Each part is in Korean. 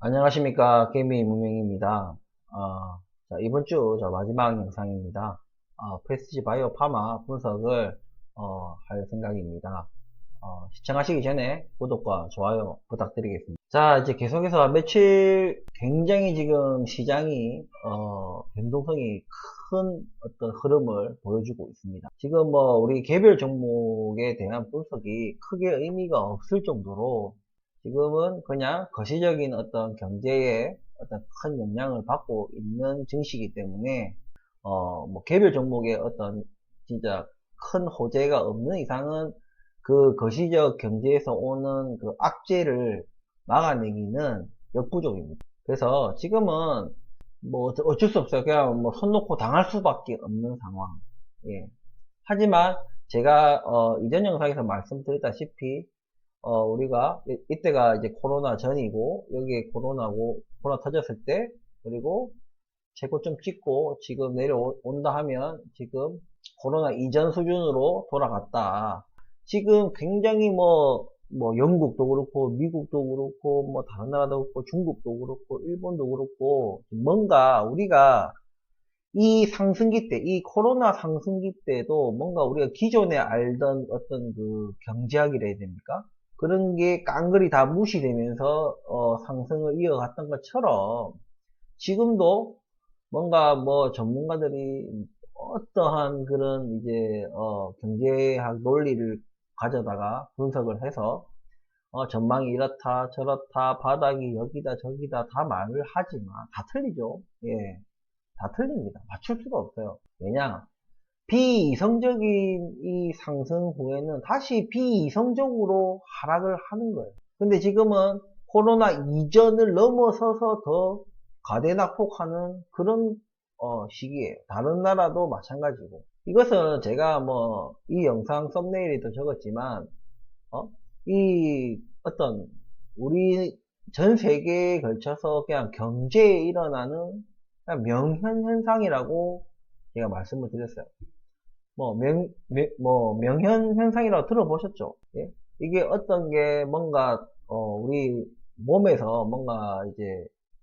안녕하십니까. 개미 문명입니다. 자, 이번 주 마지막 영상입니다. 프레스티지 바이오 파마 분석을 할 생각입니다. 시청하시기 전에 구독과 좋아요 부탁드리겠습니다. 자, 이제 계속해서 며칠 굉장히 지금 시장이 변동성이 큰 어떤 흐름을 보여주고 있습니다. 지금 뭐 우리 개별 종목에 대한 분석이 크게 의미가 없을 정도로 지금은 그냥 거시적인 어떤 경제에 어떤 큰 영향을 받고 있는 증시이기 때문에 뭐 개별 종목에 어떤 진짜 큰 호재가 없는 이상은 그 거시적 경제에서 오는 그 악재를 막아내기는 역부족입니다. 그래서 지금은 뭐 어쩔 수 없어요. 그냥 뭐 손 놓고 당할 수밖에 없는 상황. 예. 하지만 제가 이전 영상에서 말씀드렸다시피 우리가 이때가 이제 코로나 전이고 여기에 코로나 터졌을 때, 그리고 최고점 찍고 지금 내려온다 하면 지금 코로나 이전 수준으로 돌아갔다. 지금 굉장히 뭐 영국도 그렇고 미국도 그렇고 뭐 다른 나라도 그렇고 중국도 그렇고 일본도 그렇고 뭔가 우리가 이 상승기 때, 이 코로나 상승기 때도 뭔가 우리가 기존에 알던 어떤 그 경제학이라 해야 됩니까? 그런 게 깡그리 다 무시되면서 상승을 이어갔던 것처럼 지금도 뭔가 뭐 전문가들이 어떠한 그런 이제 경제학 논리를 가져다가 분석을 해서 전망이 이렇다 저렇다 바닥이 여기다 저기다 다 말을 하지만 다 틀리죠. 예, 다 틀립니다. 맞출 수가 없어요. 왜냐? 비이성적인 이 상승 후에는 다시 비이성적으로 하락을 하는 거예요. 근데 지금은 코로나 이전을 넘어서서 더 가대낙폭하는 그런 시기예요. 다른 나라도 마찬가지고. 이것은 제가 뭐 이 영상 썸네일에도 적었지만 이 어떤 우리 전 세계에 걸쳐서 그냥 경제에 일어나는 그냥 명현현상이라고 제가 말씀을 드렸어요. 뭐 명현 현상이라고 들어보셨죠? 예? 이게 어떤 게 뭔가 우리 몸에서 뭔가 이제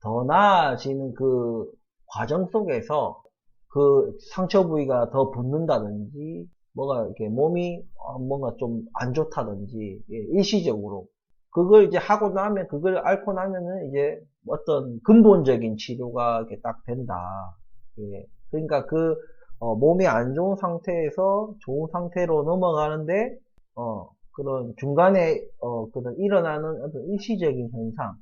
더 나아지는 그 과정 속에서 그 상처 부위가 더 붓는다든지 뭐가 이렇게 몸이 뭔가 좀 안 좋다든지, 예, 일시적으로 그걸 이제 하고 나면, 그걸 앓고 나면은 이제 어떤 근본적인 치료가 이렇게 딱 된다. 예. 그러니까 그 몸이 안 좋은 상태에서 좋은 상태로 넘어가는데 그런 중간에 그런 일어나는 어떤 일시적인 현상,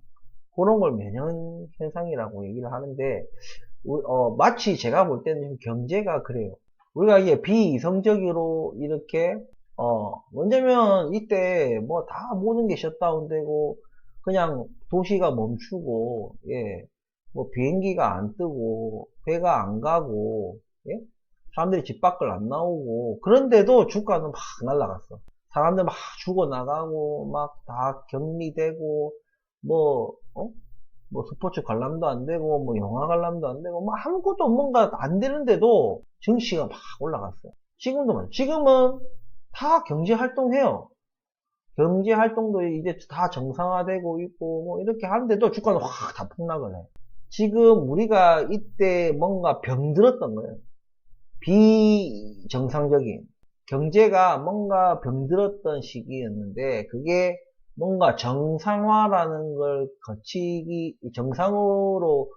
그런 걸 면역 현상이라고 얘기를 하는데 마치 제가 볼 때는 경제가 그래요. 우리가 이게 비이성적으로 이렇게 왜냐면 이때 뭐 다 모든 게 셧다운되고 그냥 도시가 멈추고, 예, 뭐 비행기가 안 뜨고 배가 안 가고, 예? 사람들이 집 밖을 안 나오고, 그런데도 주가는 막 날라갔어. 사람들 막 죽어나가고 막 다 격리되고 뭐 뭐 스포츠 관람도 안 되고 뭐 영화 관람도 안 되고 뭐 아무것도 뭔가 안 되는데도 증시가 막 올라갔어요. 지금도 말이에요. 지금은 다 경제 활동해요. 경제 활동도 이제 다 정상화되고 있고 뭐 이렇게 하는데도 주가는 확 다 폭락을 해. 지금 우리가 이때 뭔가 병들었던 거예요. 비정상적인 경제가 뭔가 병들었던 시기였는데, 그게 뭔가 정상화라는 걸 거치기, 정상으로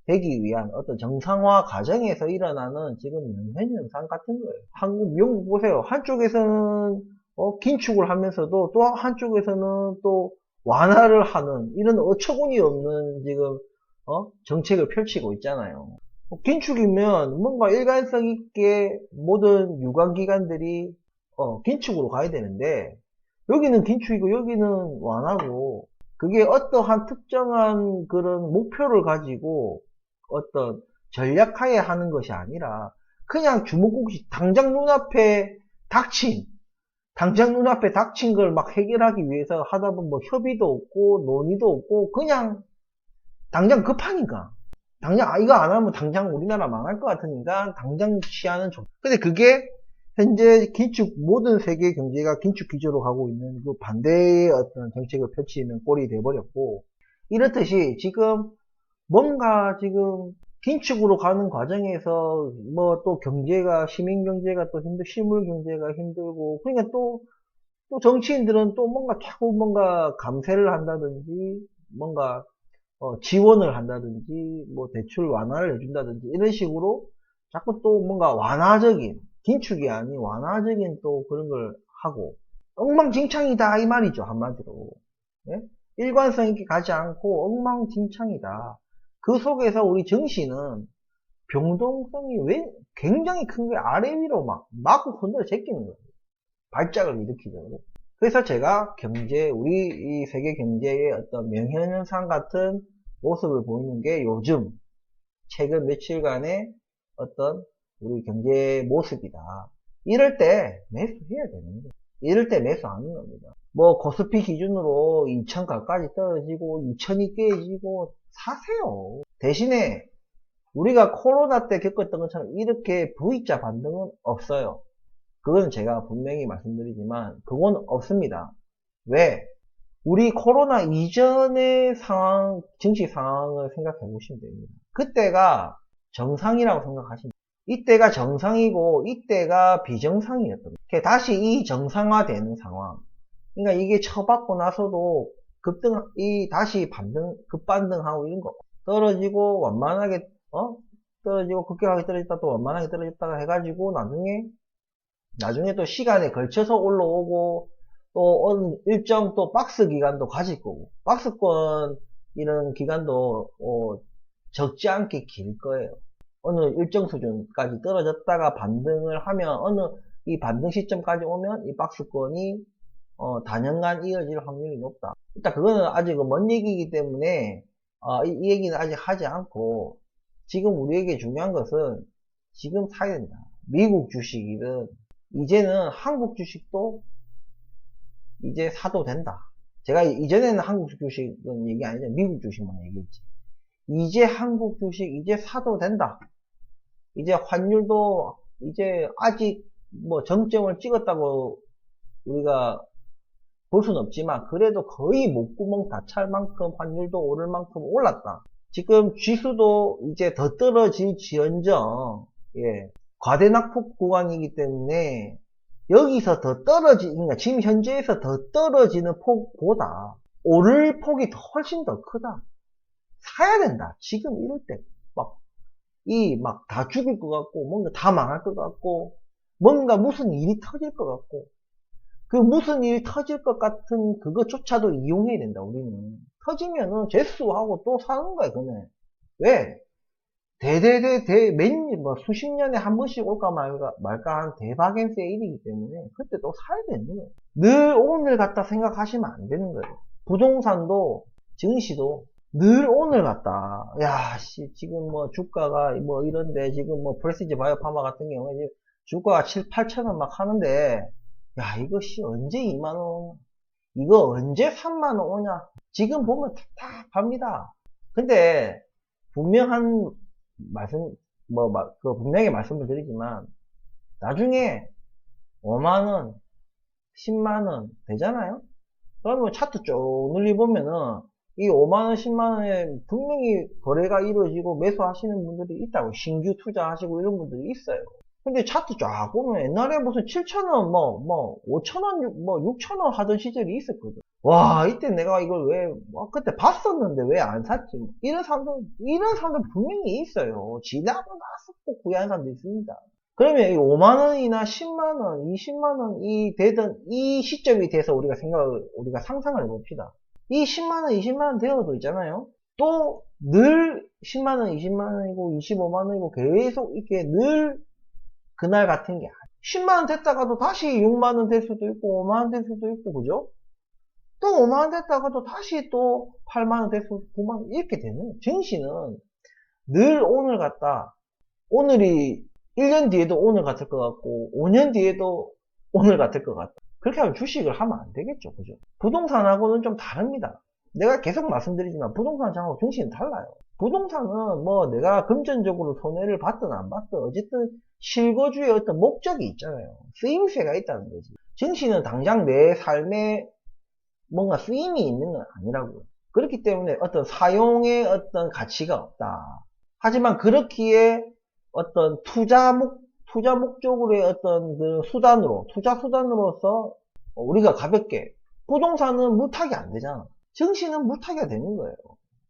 되기 위한 어떤 정상화 과정에서 일어나는 지금 연쇄현상 같은 거예요. 한국, 미국 보세요. 한쪽에서는 긴축을 하면서도 또 한쪽에서는 또 완화를 하는 이런 어처구니 없는 지금 정책을 펼치고 있잖아요. 긴축이면 뭔가 일관성 있게 모든 유관기관들이 긴축으로 가야 되는데, 여기는 긴축이고 여기는 완화고, 그게 어떠한 특정한 그런 목표를 가지고 어떤 전략하에 하는 것이 아니라 그냥 주먹국시 당장 눈앞에 닥친 걸 막 해결하기 위해서 하다 보면 뭐 협의도 없고 논의도 없고 그냥 당장 급하니까, 당장 이거 안 하면 당장 우리나라 망할 것 같으니까 당장 취하는 정. 근데 그게 현재 모든 세계 경제가 긴축 기조로 가고 있는 그 반대의 어떤 정책을 펼치는 꼴이 돼버렸고, 이렇듯이 지금 뭔가 지금 긴축으로 가는 과정에서 뭐 또 경제가, 시민 경제가 또 실물 경제가 힘들고, 그러니까 또 정치인들은 또 뭔가 자꾸 뭔가 감세를 한다든지, 뭔가 지원을 한다든지, 뭐 대출 완화를 해준다든지, 이런 식으로 자꾸 또 뭔가 완화적인, 긴축이 아닌 완화적인 또 그런 걸 하고, 엉망진창이다 이 말이죠, 한마디로. 예? 일관성 있게 가지 않고 엉망진창이다. 그 속에서 우리 정신은 병동성이 굉장히 큰 게 아래 위로 막 마구 흔들어 제끼는 거예요. 발작을 일으키죠. 그래서 제가 우리 이 세계 경제의 어떤 명현현상 같은 모습을 보이는 게 요즘 최근 며칠간의 어떤 우리 경제 모습이다. 이럴 때 매수해야 되는 거예요. 이럴 때 매수하는 겁니다. 뭐 코스피 기준으로 2000 가까이 떨어지고 2000이 깨지고 사세요. 대신에 우리가 코로나 때 겪었던 것처럼 이렇게 V자 반등은 없어요. 그건 제가 분명히 말씀드리지만 그건 없습니다. 왜? 우리 코로나 이전의 상황, 증시 상황을 생각해 보시면 됩니다. 그때가 정상이라고 생각하시면 돼요. 이때가 정상이고 이때가 비정상이었던 거예요. 다시 이 정상화되는 상황. 그러니까 이게 쳐받고 나서도 다시 급반등하고 이런 거. 떨어지고 완만하게, 떨어지고 급격하게 떨어졌다 또 완만하게 떨어졌다가 해가지고 나중에 또 시간에 걸쳐서 올라오고 또 어느 일정 또 박스 기간도 가질 거고 박스권 이런 기간도 적지 않게 길 거예요. 어느 일정 수준까지 떨어졌다가 반등을 하면 이 반등 시점까지 오면 이 박스권이 단연간 이어질 확률이 높다. 일단 그거는 아직 먼 얘기이기 때문에 이 얘기는 아직 하지 않고 지금 우리에게 중요한 것은 지금 사야 된다. 미국 주식이든 이제는 한국 주식도 이제 사도 된다. 제가 이전에는 한국 주식은 얘기 아니죠. 미국 주식만 얘기했지. 이제 한국 주식 이제 사도 된다. 이제 환율도 이제 아직 뭐 정점을 찍었다고 우리가 볼 수는 없지만 그래도 거의 목구멍 다 찰 만큼 환율도 오를 만큼 올랐다. 지금 지수도 이제 더 떨어질 지언정 과대낙폭 구간이기 때문에 여기서 그러니까 지금 현재에서 더 떨어지는 폭보다 오를 폭이 훨씬 더 크다. 사야 된다. 지금 이럴 때 막 다 죽을 것 같고 뭔가 다 망할 것 같고 뭔가 무슨 일이 터질 것 같고 그 무슨 일이 터질 것 같은 그것조차도 이용해야 된다. 우리는 터지면은 재수하고 또 사는 거야. 그네 왜? 수십 년에 한 번씩 올까 말까 한 대박인 세일이기 때문에 그때 또 사야 되는 거예요. 늘 오늘 같다 생각하시면 안 되는 거예요. 부동산도 증시도 늘 오늘 같다. 야, 지금 뭐 주가가 뭐 이런데 지금 뭐 프레시지 바이오 파마 같은 경우에 주가가 7, 8천원 막 하는데 야, 이것이 언제 2만원, 이거 언제 3만원 오냐? 지금 보면 답답합니다. 근데 분명한 분명히 말씀을 드리지만 나중에 5만원, 10만원 되잖아요? 그러면 차트 쭉 늘려보면은 이 5만원, 10만원에 분명히 거래가 이루어지고 매수하시는 분들이 있다고. 신규 투자하시고 이런 분들이 있어요. 근데 차트 쫙 보면 옛날에 무슨 7,000원, 5,000원, 6,000원 하던 시절이 있었거든. 와, 이때 내가 이걸 그때 봤었는데 왜 안 샀지? 이런 사람들 분명히 있어요. 지나고 나서 꼭 구매하는 사람도 있습니다. 그러면 이 5만원이나 10만원, 20만원이 되던 이 시점이 돼서 우리가 상상을 해봅시다. 이 10만원, 20만원 되어도 있잖아요. 또 늘 10만원, 20만원이고 25만원이고 계속 이렇게 늘 그날 같은 게 10만원 됐다가도 다시 6만원 될 수도 있고 5만원 될 수도 있고 그죠? 또 5만원 됐다가도 다시 또 8만원 될 수도 있고 9만원 이렇게 되는 증시는 늘 오늘 같다. 오늘이 1년 뒤에도 오늘 같을 것 같고 5년 뒤에도 오늘 같을 것 같다. 그렇게 하면 주식을 하면 안 되겠죠. 그죠? 부동산하고는 좀 다릅니다. 내가 계속 말씀드리지만 부동산 장하고 증시는 달라요. 부동산은 뭐 내가 금전적으로 손해를 받든 안 받든 어쨌든 실거주의 어떤 목적이 있잖아요. 쓰임새가 있다는 거지. 증시는 당장 내 삶에 뭔가 쓰임이 있는 건 아니라고요. 그렇기 때문에 어떤 사용의 어떤 가치가 없다. 하지만 그렇기에 어떤 투자 목적으로의 어떤 그 수단으로, 투자 수단으로서 우리가 가볍게, 부동산은 물타기 안 되잖아. 증시는 물타기가 되는 거예요.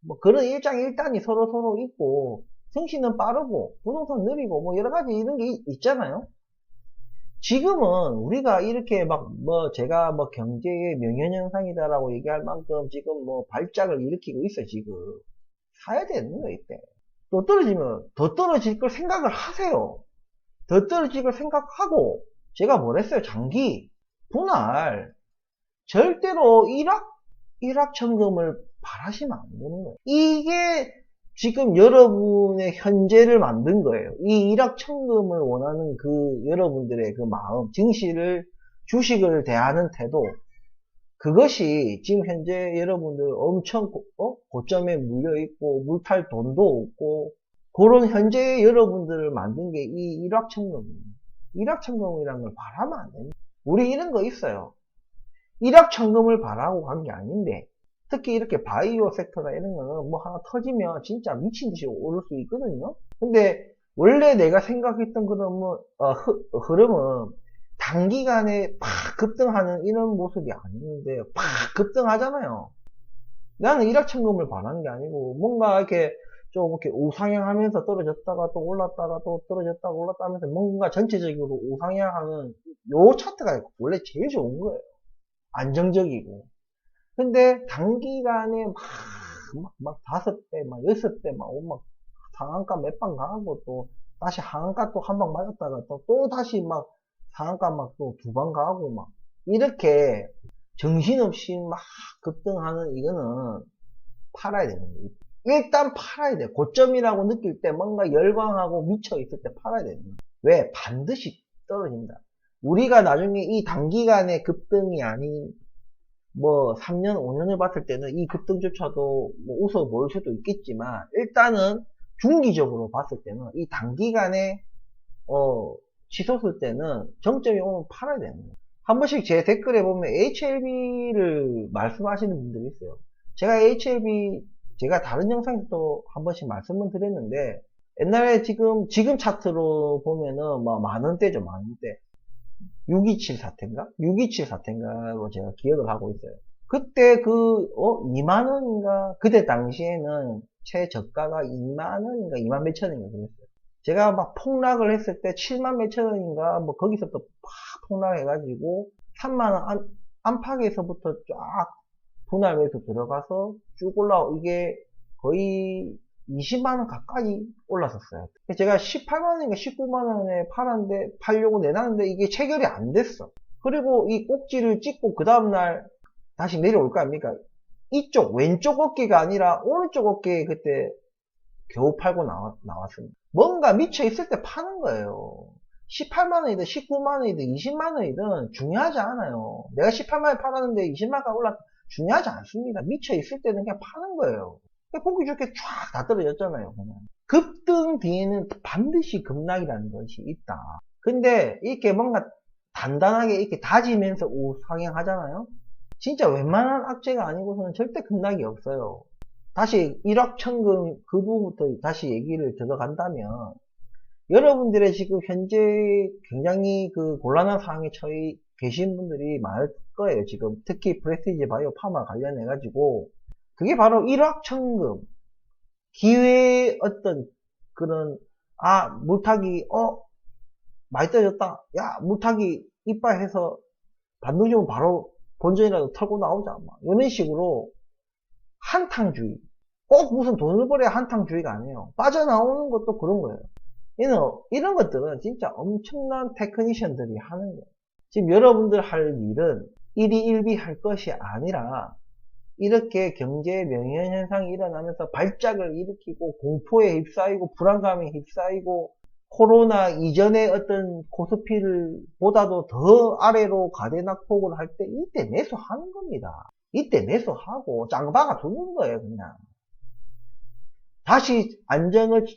뭐 그런 일장일단이 서로 있고, 증시는 빠르고, 부동산 느리고, 뭐 여러 가지 이런 게 있잖아요. 지금은 우리가 이렇게 제가 경제의 명현현상이다라고 얘기할 만큼 지금 발작을 일으키고 있어, 지금. 사야 되는 거예요, 이때. 또 떨어지면 더 떨어질 걸 생각을 하세요. 더 떨어질 걸 생각하고, 제가 뭐랬어요? 장기, 분할, 절대로 일확천금을 바라시면 안 되는 거예요. 이게 지금 여러분의 현재를 만든 거예요. 이 일확천금을 원하는 그 여러분들의 그 마음, 주식을 대하는 태도, 그것이 지금 현재 여러분들 엄청 고점에 물려있고 물탈 돈도 없고 그런 현재 여러분들을 만든 게 이 일확천금이에요. 일확천금이라는 걸 바라면 안 됩니다. 우리 이런 거 있어요. 일확천금을 바라고 간 게 아닌데, 특히 이렇게 바이오 섹터나 이런 거는 하나 터지면 진짜 미친 듯이 오를 수 있거든요. 근데 원래 내가 생각했던 그런 흐름은 단기간에 팍 급등하는 이런 모습이 아닌데 팍 급등하잖아요. 나는 일확천금을 바라는 게 아니고 뭔가 이렇게 좀 이렇게 우상향하면서 떨어졌다가 또 올랐다가 또 떨어졌다가 올랐다 하면서 뭔가 전체적으로 우상향하는 요 차트가 원래 제일 좋은 거예요. 안정적이고. 근데 단기간에 막 5배, 막 6배, 막 상한가 몇 방 가고 또 다시 하한가 또 한 방 맞았다가 또 다시 막 상한가 막 또 2방 가고 막 이렇게 정신없이 막 급등하는 이거는 팔아야 되는 거예요. 일단 팔아야 돼. 고점이라고 느낄 때 뭔가 열광하고 미쳐 있을 때 팔아야 되는 거예요. 왜? 반드시 떨어진다. 우리가 나중에 이 단기간의 급등이 아닌 3년, 5년을 봤을 때는 이 급등조차도 웃어 보일 수도 있겠지만 일단은 중기적으로 봤을 때는 이 단기간에 치솟을 때는 정점이 오면 팔아야 되는 거예요. 한 번씩 제 댓글에 보면 HLB를 말씀하시는 분들이 있어요. 제가 제가 다른 영상에서도 한 번씩 말씀을 드렸는데 옛날에 지금 차트로 보면은 만원대죠, 만원대. 627 사태인가? 627 사태인가로 제가 기억을 하고 있어요. 그때 2만원인가? 그때 당시에는 최저가가 2만원인가? 2만 몇천 원인가 그랬어요. 제가 막 폭락을 했을 때 7만 몇천 원인가? 거기서부터 팍 폭락해가지고 3만원 안팎에서부터 쫙 분할 매수 들어가서 쭉 이게 거의 20만원 가까이 올랐었어요. 제가 18만원인가 19만원에 팔려고 내놨는데 이게 체결이 안 됐어. 그리고 이 꼭지를 찍고 그 다음날 다시 내려올 거 아닙니까? 이쪽 왼쪽 어깨가 아니라 오른쪽 어깨에 그때 겨우 팔고 나왔습니다. 뭔가 미쳐 있을 때 파는 거예요. 18만원이든 19만원이든 20만원이든 중요하지 않아요. 내가 18만원에 팔았는데 20만원까지 올랐다. 중요하지 않습니다. 미쳐 있을 때는 그냥 파는 거예요. 보기 좋게 쫙 다 떨어졌잖아요. 그냥. 급등 뒤에는 반드시 급락이라는 것이 있다. 근데 이렇게 뭔가 단단하게 이렇게 다지면서 우상향하잖아요. 진짜 웬만한 악재가 아니고서는 절대 급락이 없어요. 다시 일확천금 그 부분부터 다시 얘기를 들어간다면 여러분들의 지금 현재 굉장히 곤란한 상황에 처해 계신 분들이 많을 거예요. 지금 특히 프레스티지 바이오 파마 관련해 가지고 그게 바로 일확천금 기회의 어떤 그런 물타기 많이 떨어졌다. 야 물타기 이빨 해서 반등주면 바로 본전이라도 털고 나오자. 이런 식으로 한탕주의. 꼭 무슨 돈을 벌어야 한탕주의가 아니에요. 빠져나오는 것도 그런 거예요. 이런 것들은 진짜 엄청난 테크니션들이 하는 거예요. 지금 여러분들 할 일은 일희일비 할 것이 아니라 이렇게 경제 명현현상이 일어나면서 발작을 일으키고 공포에 휩싸이고 불안감에 휩싸이고 코로나 이전의 어떤 코스피를 보다도 더 아래로 가대낙폭을 할 때 이때 매수하는 겁니다. 이때 매수하고 짱박아 두는 거예요. 그냥 다시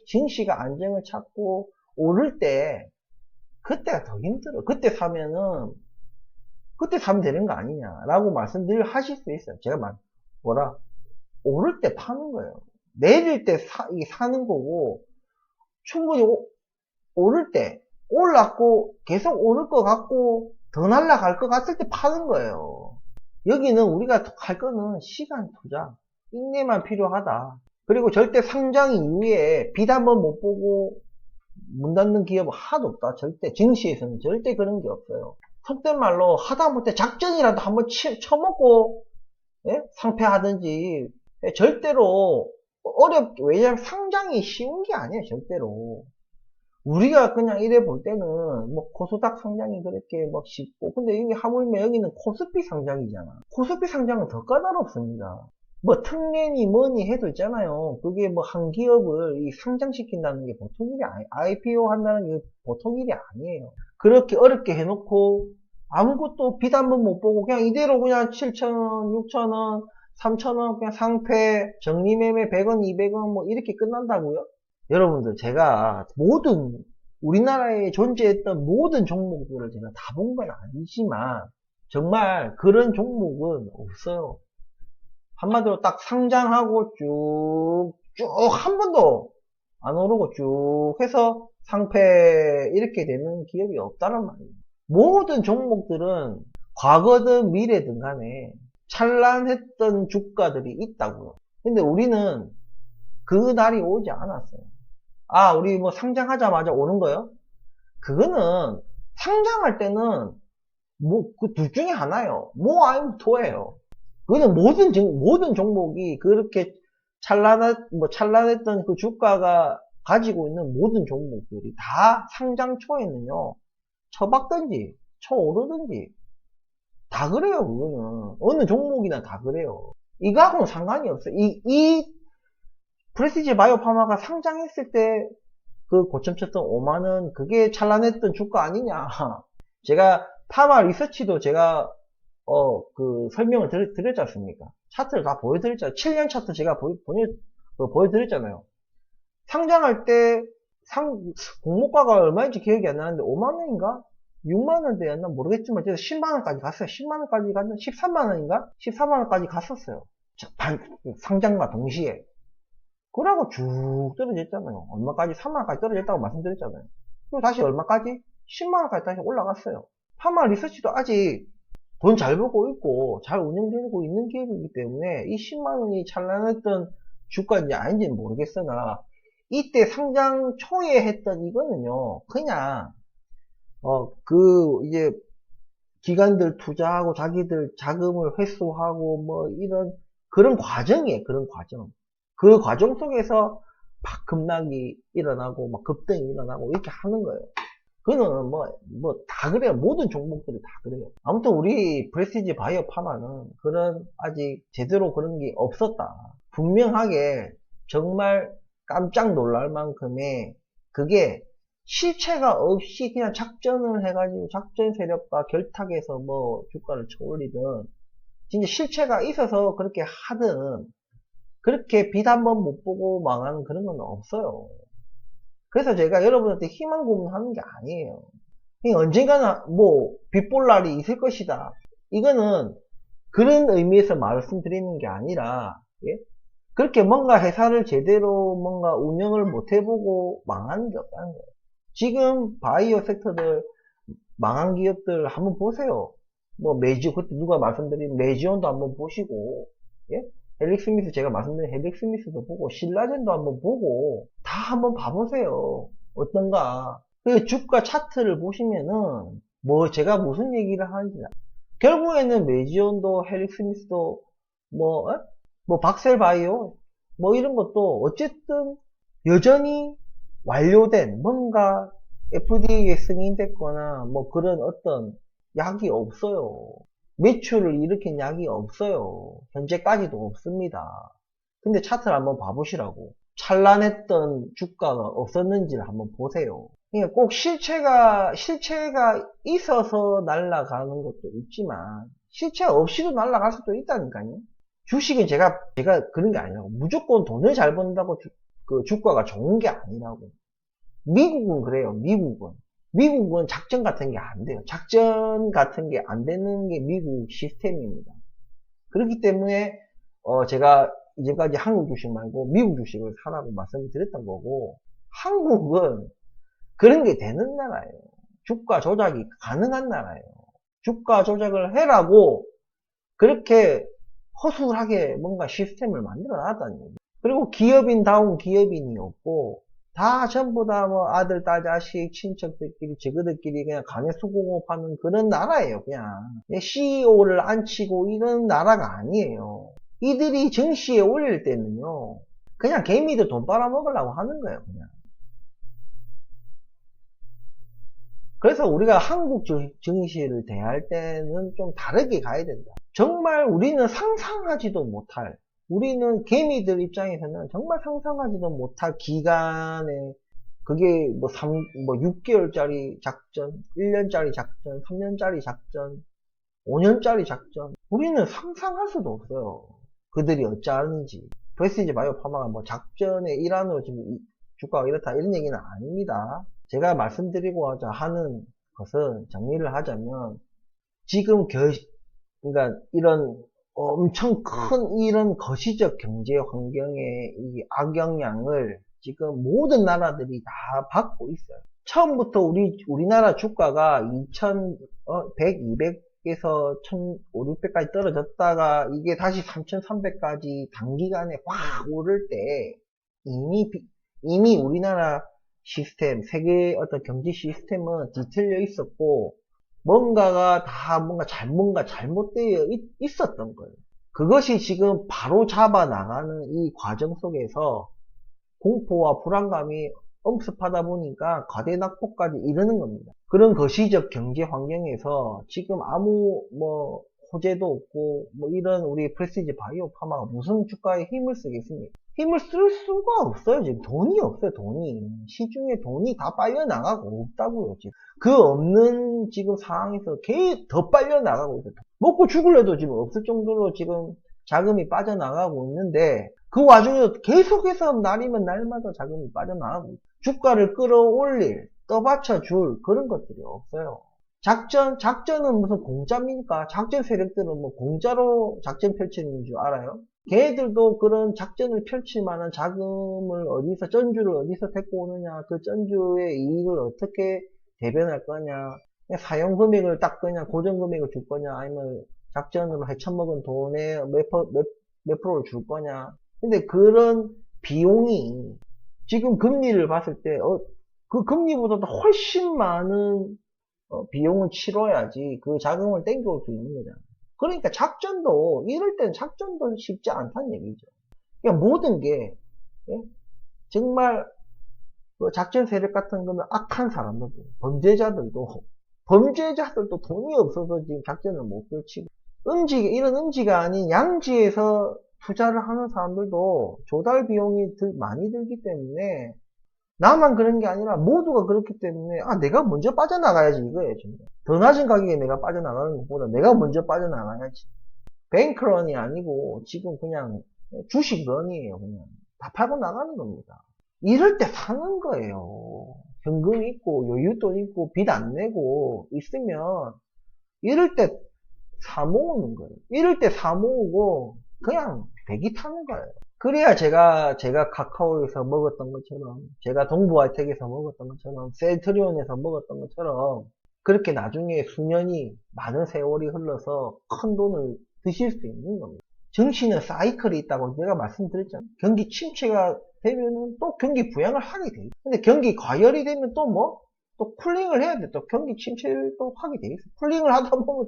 증시가 안정을 찾고 오를 때 그때가 더 힘들어. 그때 사면 되는 거 아니냐라고 말씀들 하실 수 있어요. 제가 오를 때 파는 거예요. 내릴 때 사는 거고, 충분히 오를 때, 올랐고, 계속 오를 것 같고, 더 날아갈 것 같을 때 파는 거예요. 여기는 우리가 할 거는 시간 투자, 인내만 필요하다. 그리고 절대 상장 이후에 빚 한번 못 보고 문 닫는 기업은 하나도 없다. 절대 증시에서는 절대 그런 게 없어요. 속된 말로 하다못해 작전이라도 한번 쳐먹고 상패하든지 절대로 왜냐면 상장이 쉬운 게 아니에요. 절대로 우리가 그냥 이래 볼 때는 뭐 코스닥 상장이 그렇게 막 쉽고, 근데 여기 하물며 여기는 코스피 상장이잖아. 코스피 상장은 더 까다롭습니다. 뭐 특례니 뭐니 해도 있잖아요. 그게 뭐 한 기업을 상장시킨다는 게 보통 일이 아니에요. IPO 한다는 게 보통 일이 아니에요. 그렇게 어렵게 해놓고 아무것도 빚 한 번 못 보고 그냥 이대로 그냥 7,000원, 6,000원, 3,000원 그냥 상패, 정리매매 100원, 200원 뭐 이렇게 끝난다고요? 여러분들, 제가 우리나라에 존재했던 모든 종목들을 제가 다 본 건 아니지만 정말 그런 종목은 없어요. 한마디로 딱 상장하고 쭉 한 번도 안 오르고 쭉 해서 상패 이렇게 되는 기업이 없다는 말이에요. 모든 종목들은 과거든 미래든 간에 찬란했던 주가들이 있다고요. 근데 우리는 그 날이 오지 않았어요. 아, 우리 뭐 상장하자마자 오는 거요? 그거는 상장할 때는 뭐 그 둘 중에 하나예요. 뭐 아니면 토예요. 그거는 모든 종목이 그렇게 찬란했던 그 주가가 가지고 있는 모든 종목들이 다 상장 초에는요, 쳐박든지, 쳐오르든지, 다 그래요, 그거는. 어느 종목이나 다 그래요. 이거하고는 상관이 없어요. 프레시지 바이오 파마가 상장했을 때 그 고점 쳤던 5만원, 그게 찬란했던 주가 아니냐. 제가 파마 리서치도 제가 그 설명을 드렸지 않습니까? 차트를 다 보여드렸잖아요. 7년 차트 제가 보여드렸잖아요. 상장할 때 공모가가 얼마인지 기억이 안 나는데 5만원인가? 6만원대였나 모르겠지만 10만원까지 갔어요. 10만원까지 갔나? 13만원인가? 14만원까지 갔었어요. 상장과 동시에. 그러고 쭉 떨어졌잖아요. 얼마까지? 3만원까지 떨어졌다고 말씀드렸잖아요. 그리고 다시 얼마까지? 10만원까지 다시 올라갔어요. 파마 리서치도 아직 돈 잘 벌고 있고 잘 운영되고 있는 기업이기 때문에 이 10만원이 찬란했던 주가인지 아닌지는 모르겠으나 이때 상장 초에 했던 이거는요, 그냥 이제 기관들 투자하고 자기들 자금을 회수하고 뭐 이런 그런 과정이에요. 그런 과정. 그 과정 속에서 막 급락이 일어나고 막 급등이 일어나고 이렇게 하는 거예요. 그거는 다 그래요. 모든 종목들이 다 그래요. 아무튼 우리 프레시지 바이오 파마는 아직 제대로 그런 게 없었다. 분명하게 정말 깜짝 놀랄 만큼의 그게 실체가 없이 그냥 작전을 해가지고 작전 세력과 결탁해서 뭐 주가를 쳐올리든 진짜 실체가 있어서 그렇게 하든 그렇게 빚 한번 못 보고 망하는 그런 건 없어요. 그래서 제가 여러분한테 희망 고문하는 게 아니에요. 언젠가는 빚 볼 날이 있을 것이다. 이거는 그런 의미에서 말씀드리는 게 아니라, 예? 그렇게 뭔가 회사를 제대로 뭔가 운영을 못 해보고 망하는 게 없다는 거예요. 지금 바이오 섹터들 망한 기업들 한번 보세요. 그때 누가 말씀드린 메지온도 한번 보시고, 예? 헬릭스미스 제가 말씀드린 헬릭스미스도 보고 신라젠도 한번 보고 다 한번 봐보세요. 어떤가. 그 주가 차트를 보시면은 제가 무슨 얘기를 하는지 결국에는 메지온도 헬릭스미스도 박셀바이오 이런 것도 어쨌든 여전히 완료된 뭔가 FDA에 승인됐거나 그런 어떤 약이 없어요. 매출을 일으킨 약이 없어요. 현재까지도 없습니다. 근데 차트를 한번 봐보시라고. 찬란했던 주가가 없었는지를 한번 보세요. 그러니까 꼭 실체가 있어서 날아가는 것도 있지만 실체 없이도 날아갈 수도 있다니까요. 주식은 제가 그런 게 아니라고. 무조건 돈을 잘 번다고 그 주가가 좋은 게 아니라고. 미국은 그래요. 미국은 작전 같은 게 안 돼요. 작전 같은 게 안 되는 게 미국 시스템입니다. 그렇기 때문에 제가 이제까지 한국 주식 말고 미국 주식을 사라고 말씀을 드렸던 거고, 한국은 그런 게 되는 나라예요. 주가 조작이 가능한 나라예요. 주가 조작을 해라고 그렇게 허술하게 뭔가 시스템을 만들어 놨다는 얘기. 그리고 기업인다운 기업인이 없고, 다 전부 다 뭐 아들, 딸, 자식, 친척들끼리, 저거들끼리 그냥 간에 수공업하는 그런 나라예요, 그냥. CEO를 안 치고 이런 나라가 아니에요. 이들이 증시에 올릴 때는요, 그냥 개미들 돈 빨아먹으려고 하는 거예요, 그냥. 그래서 우리가 한국 증시를 대할 때는 좀 다르게 가야 된다. 정말 우리는 상상하지도 못할, 우리는 개미들 입장에서는 정말 상상하지도 못할 기간에, 그게 뭐 6개월짜리 작전, 1년짜리 작전, 3년짜리 작전, 5년짜리 작전, 우리는 상상할 수도 없어요. 그들이 어찌하는지. 프레스티지 바이오 파마가 뭐 작전의 일환으로 지금 주가가 이렇다 이런 얘기는 아닙니다. 제가 말씀드리고자 하는 것은, 정리를 하자면, 지금 그러니까 이런 엄청 큰 이런 거시적 경제 환경의 이 악영향을 지금 모든 나라들이 다 받고 있어요. 처음부터 우리나라 주가가 2100, 200에서 1500, 600까지 떨어졌다가 이게 다시 3300까지 단기간에 확 오를 때, 이미 우리나라 시스템, 세계 어떤 경제 시스템은 뒤틀려 있었고, 뭔가 잘못되어 있었던 거예요. 그것이 지금 바로 잡아 나가는 이 과정 속에서 공포와 불안감이 엄습하다 보니까 과대 낙폭까지 이르는 겁니다. 그런 거시적 경제 환경에서 지금 아무 호재도 없고 이런 우리 프레스티지 바이오 파마가 무슨 주가에 힘을 쓰겠습니까? 힘을 쓸 수가 없어요. 지금 돈이 없어요. 돈이. 시중에 돈이 다 빨려나가고 없다고요. 지금 그 없는 지금 상황에서 더 빨려나가고 있어요. 먹고 죽을래도 지금 없을 정도로 지금 자금이 빠져나가고 있는데, 그 와중에도 계속해서 날이면 날마다 자금이 빠져나가고 있어요. 주가를 끌어올릴, 떠받쳐줄 그런 것들이 없어요. 작전은 무슨 공짜입니까? 작전 세력들은 뭐 공짜로 작전 펼치는 줄 알아요? 걔들도 그런 작전을 펼칠 만한 자금을 전주를 어디서 데리고 오느냐, 그 전주의 이익을 어떻게 대변할 거냐, 사용 금액을 딱 그냥 고정 금액을 줄 거냐, 아니면 작전으로 헤쳐먹은 돈에 몇 프로를 줄 거냐. 근데 그런 비용이 지금 금리를 봤을 때, 그 금리보다도 훨씬 많은 비용을 치러야지 그 자금을 땡겨올 수 있는 거잖아요. 그러니까 이럴 땐 작전도 쉽지 않다는 얘기죠. 그러니까 모든 게, 예? 정말 작전 세력 같은 거는 악한 사람들도, 범죄자들도 돈이 없어서 지금 작전을 못 펼치고, 이런 음지가 아닌 양지에서 투자를 하는 사람들도 조달 비용이 많이 들기 때문에, 나만 그런 게 아니라 모두가 그렇기 때문에 내가 먼저 빠져나가야지 이거예요. 지금 더 낮은 가격에 내가 빠져나가는 것보다 내가 먼저 빠져나가야지. 뱅크런이 아니고 지금 그냥 주식런이에요. 그냥 다 팔고 나가는 겁니다. 이럴 때 사는 거예요. 현금 있고 여윳돈 있고 빚 안 내고 있으면 이럴 때 사 모으는 거예요. 이럴 때 사 모으고 그냥 대기 타는 거예요. 그래야 제가 카카오에서 먹었던 것처럼, 제가 동부하이텍에서 먹었던 것처럼, 셀트리온에서 먹었던 것처럼, 그렇게 나중에 많은 세월이 흘러서 큰 돈을 드실 수 있는 겁니다. 증시는 사이클이 있다고 내가 말씀드렸잖아요. 경기 침체가 되면은 또 경기 부양을 하게 돼요. 근데 경기 과열이 되면 또 쿨링을 해야 돼. 또 경기 침체를 또 하게 돼 있어. 쿨링을 하다 보면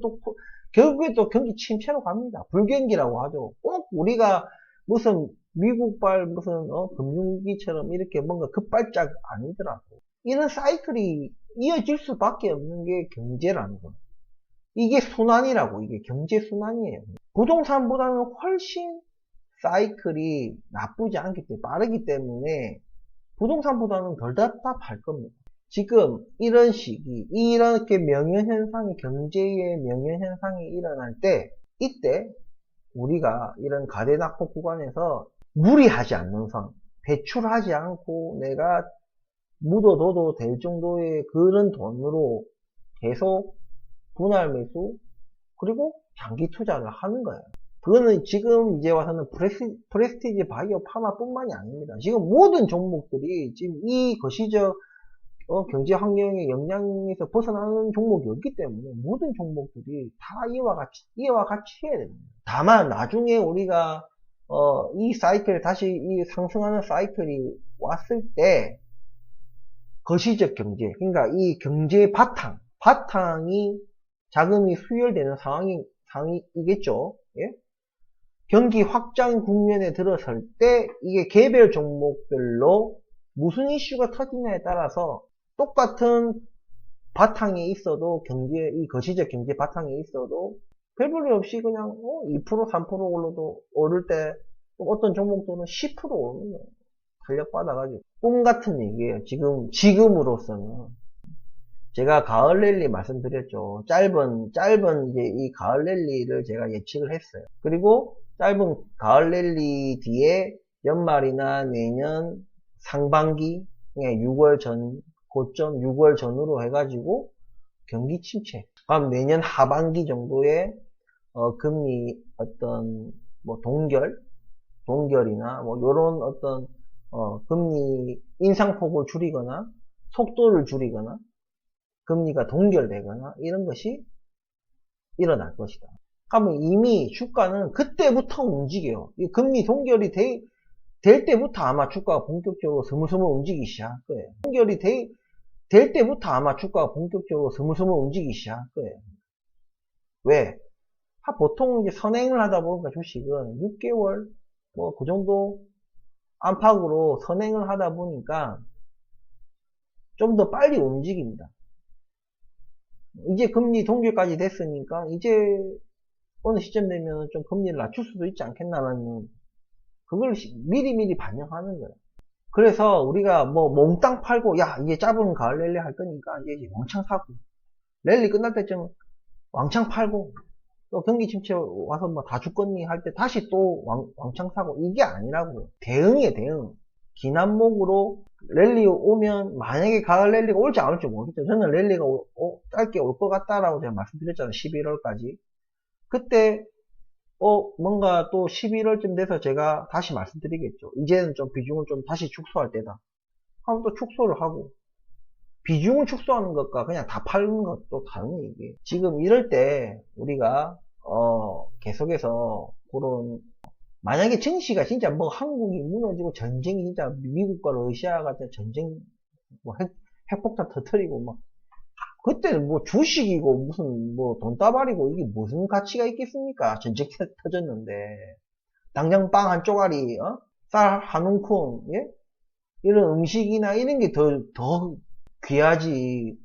결국에 또 경기 침체로 갑니다. 불경기라고 하죠. 꼭 우리가 무슨 미국발 금융위기처럼 이렇게 뭔가 급발작 아니더라고. 이런 사이클이 이어질 수밖에 없는 게 경제라는 거. 이게 순환이라고. 이게 경제 순환이에요. 부동산보다는 훨씬 사이클이 나쁘지 않기 때문에, 빠르기 때문에 부동산보다는 덜 답답할 겁니다. 지금 이런 시기, 이렇게 경제의 명현현상이 일어날 때, 이때 우리가 이런 가대낙폭 구간에서 무리하지 않는 선, 대출하지 않고 내가 묻어둬도 될 정도의 그런 돈으로 계속 분할 매수, 그리고 장기 투자를 하는 거예요. 그거는 지금 이제 와서는 프레스티지 바이오 파마뿐만이 아닙니다. 지금 모든 종목들이 지금 이 거시적 경제 환경의 영향에서 벗어나는 종목이 없기 때문에 모든 종목들이 다 이와 같이 해야 됩니다. 다만 나중에 우리가 이 사이클 다시 이 상승하는 사이클이 왔을 때 거시적 경제, 그러니까 이 경제 바탕이 자금이 수혈되는 상황이겠죠. 예? 경기 확장 국면에 들어설 때 이게 개별 종목별로 무슨 이슈가 터지냐에 따라서 똑같은 바탕에 있어도 이 거시적 경제 바탕에 있어도 별볼일 없이 그냥 2% 3% 올라도 오를 때 어떤 종목들은 10% 오르는 거예요. 탄력 받아가지고 꿈 같은 얘기예요. 지금으로서는 제가 가을 랠리 말씀드렸죠. 짧은 이제 이 가을 랠리를 제가 예측을 했어요. 그리고 짧은 가을 랠리 뒤에 연말이나 내년 상반기 6월 전 고점 6월 전으로 해가지고 경기 침체. 그럼 내년 하반기 정도에 금리 어떤 뭐 동결이나 뭐 요런 어떤 금리 인상폭을 줄이거나 속도를 줄이거나 금리가 동결되거나 이런 것이 일어날 것이다. 그러면 이미 주가는 그때부터 움직여요. 이 금리 동결이 될 때부터 아마 주가가 본격적으로 스물스물 움직이기 시작할 거예요. 동결이 될 때부터 아마 주가가 본격적으로 스물스물 움직이기 시작할 거예요. 왜? 보통 이제 선행을 하다 보니까 주식은 6개월 뭐 그 정도 안팎으로 선행을 하다 보니까 좀 더 빨리 움직입니다. 이제 금리 동결까지 됐으니까 이제 어느 시점 되면 좀 금리를 낮출 수도 있지 않겠나라는 그걸 미리미리 반영하는 거예요. 그래서 우리가 뭐 몽땅 팔고 야 이제 짧은 가을 랠리 할 거니까 이제 왕창 사고 랠리 끝날 때쯤 왕창 팔고 또 경기 침체 와서 뭐 다 죽겠니 할 때 다시 또 왕창 사고 이게 아니라고요. 대응이에요. 대응. 기난목으로 랠리 오면 만약에 가을 랠리가 올지 안 올지 모르겠죠. 저는 랠리가 짧게 올 것 같다라고 제가 말씀드렸잖아요. 11월까지. 그때 뭔가 또 11월쯤 돼서 제가 다시 말씀드리겠죠. 이제는 좀 비중을 좀 다시 축소할 때다. 하면 또 축소를 하고 비중을 축소하는 것과 그냥 다 파는 것도 다른 얘기예요. 지금 이럴 때 우리가 계속해서 그런 만약에 증시가 진짜 뭐 한국이 무너지고 전쟁이 진짜 미국과 러시아 같은 전쟁 뭐 핵폭탄 터뜨리고 막 그때는 뭐 주식이고 무슨 뭐 돈다발이고 이게 무슨 가치가 있겠습니까? 전쟁 터졌는데 당장 빵 한 쪼가리 쌀 한 움큼 예? 이런 음식이나 이런 게 더 귀하지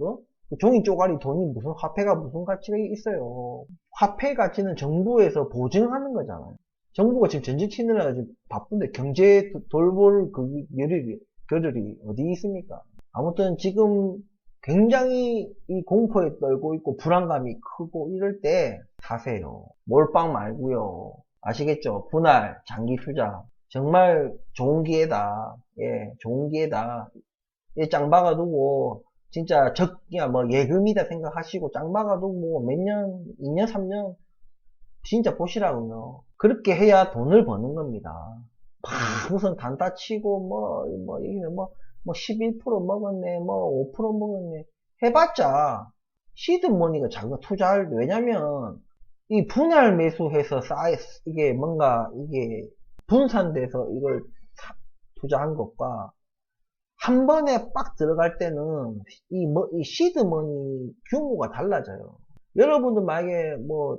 종이 쪼가리 돈이 무슨 화폐가 무슨 가치가 있어요. 화폐 가치는 정부에서 보증하는 거잖아요. 정부가 지금 전쟁 치느라 지금 바쁜데 경제 돌볼 겨를이 어디 있습니까? 아무튼 지금 굉장히 이 공포에 떨고 있고 불안감이 크고 이럴 때 사세요. 몰빵 말고요. 아시겠죠? 분할, 장기 투자. 정말 좋은 기회다. 예, 좋은 기회다. 예, 짱 박아두고 진짜 적기야 뭐 예금이다 생각하시고 짱 박아두고 뭐 몇 년, 2년, 3년 진짜 보시라고요. 그렇게 해야 돈을 버는 겁니다. 무슨 단타 치고 뭐 11% 먹었네, 뭐 5% 먹었네. 해봤자 시드머니가 자기가 투자할 때 왜냐면 이 분할 매수해서 이게 뭔가 이게 분산돼서 이걸 투자한 것과 한 번에 빡 들어갈 때는 이 시드머니 규모가 달라져요. 여러분들 만약에 뭐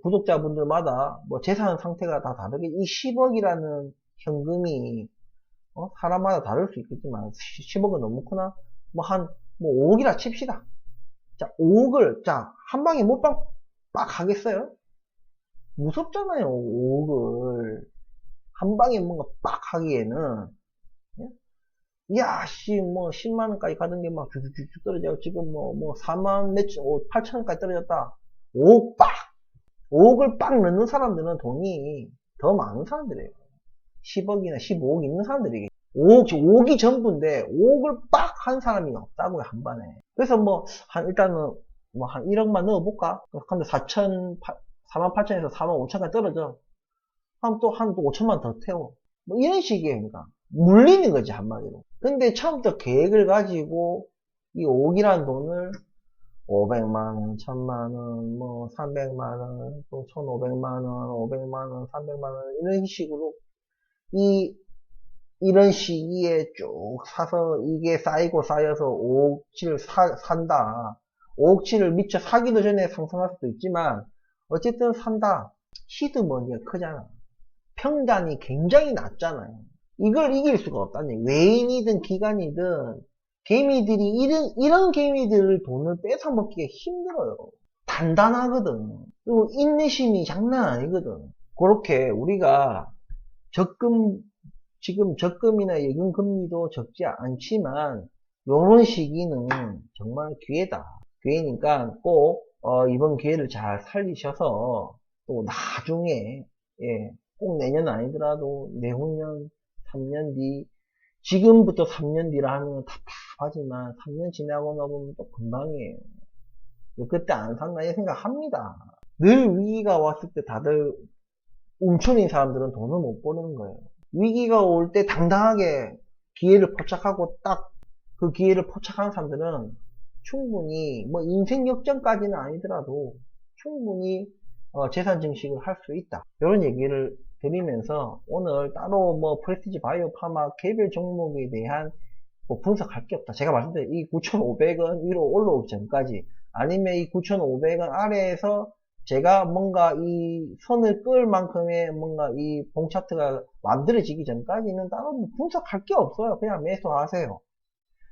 구독자분들마다 뭐 재산 상태가 다 다르게 이 10억이라는 현금이 사람마다 다를 수 있겠지만 10억은 너무 크나? 뭐 5억이라 칩시다. 자, 5억을 한 방에 몰빵 빡 하겠어요? 무섭잖아요. 5억을 한 방에 뭔가 빡 하기에는 야, 뭐 10만원까지 가던 게 막 쭉쭉쭉 떨어져 지금 뭐 4만 8천원까지 떨어졌다. 5억 빡! 5억을 빡 넣는 사람들은 돈이 더 많은 사람들이에요. 10억이나 15억 있는 사람들이에요. 5억이 전부인데 5억을 빡 한 사람이 없다고요, 한 번에. 그래서 일단은 한 1억만 넣어볼까? 근데 48,000에서 45,000까지 떨어져. 한 5천만 더 태워. 뭐 이런 식이니까 물리는 거지, 한마디로. 근데 처음부터 계획을 가지고 이 5억이라는 돈을 500만원, 1000만원, 뭐 300만원, 또 1500만원, 500만원, 300만원 이런 식으로 이런 시기에 쭉 사서 이게 쌓이고 쌓여서 5억치를 산다. 5억치를 미처 사기도 전에 상승할 수도 있지만 어쨌든 산다. 시드머니가 크잖아. 평단이 굉장히 낮잖아요. 이걸 이길 수가 없다니. 외인이든 기관이든 개미들이 이런 개미들을 돈을 뺏어 먹기가 힘들어요. 단단하거든. 그리고 인내심이 장난 아니거든. 그렇게 우리가 지금 적금이나 예금금리도 적지 않지만 요런 시기는 정말 기회다. 기회니까 꼭 이번 기회를 잘 살리셔서 또 나중에 꼭 내년 아니더라도 내후년 3년 뒤 지금부터 3년 뒤라 하면 답답하지만 3년 지나고 나보면 또 금방이에요. 그때 안 샀나 이 생각합니다. 늘 위기가 왔을 때 다들 움츠린 사람들은 돈을 못 버는 거예요. 위기가 올 때 당당하게 기회를 포착하고 딱 그 기회를 포착한 사람들은 충분히 뭐 인생 역전까지는 아니더라도 충분히 재산 증식을 할 수 있다. 이런 얘기를 드리면서 오늘 따로 뭐 프레스티지 바이오 파마 개별 종목에 대한 뭐 분석할 게 없다. 제가 말씀드린 이 9,500원 위로 올라오기 전까지 아니면 이 9,500원 아래에서 제가 뭔가 이 선을 끌 만큼의 뭔가 이 봉차트가 만들어지기 전까지는 따로 뭐 분석할 게 없어요. 그냥 매수하세요.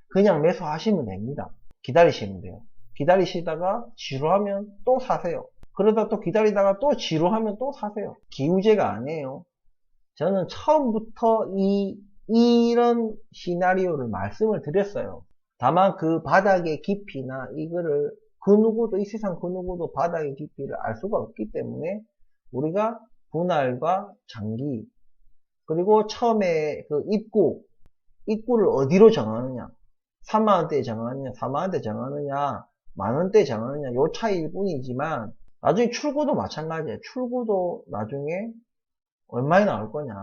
그냥 매수하시면 됩니다. 기다리시면 돼요. 기다리시다가 지루하면 또 사세요. 그러다 또 기다리다가 또 지루하면 또 사세요. 기우제가 아니에요. 저는 처음부터 이런 시나리오를 말씀을 드렸어요. 다만 그 바닥의 깊이나 이거를 그 누구도 이 세상 그 누구도 바닥의 깊이를 알 수가 없기 때문에 우리가 분할과 장기 그리고 처음에 그 입구를 어디로 정하느냐 3만원대에 정하느냐 4만원대 정하느냐 만원대 정하느냐 요 차이일 뿐이지만 나중에 출구도 마찬가지예요. 출구도 나중에 얼마에 나올 거냐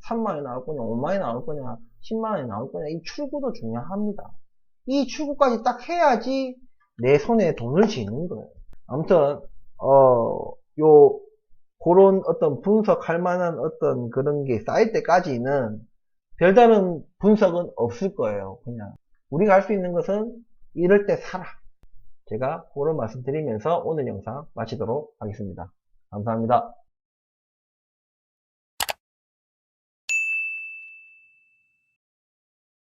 3만원이 나올 거냐 5만원이 나올 거냐 10만원이 나올 거냐 이 출구도 중요합니다. 이 출구까지 딱 해야지 내 손에 돈을 쥐는 거예요. 아무튼 그런 어떤 분석할 만한 어떤 그런 게 쌓일 때까지는 별다른 분석은 없을 거예요. 그냥 우리가 할 수 있는 것은 이럴 때 사라. 제가 그런 말씀 드리면서 오늘 영상 마치도록 하겠습니다. 감사합니다.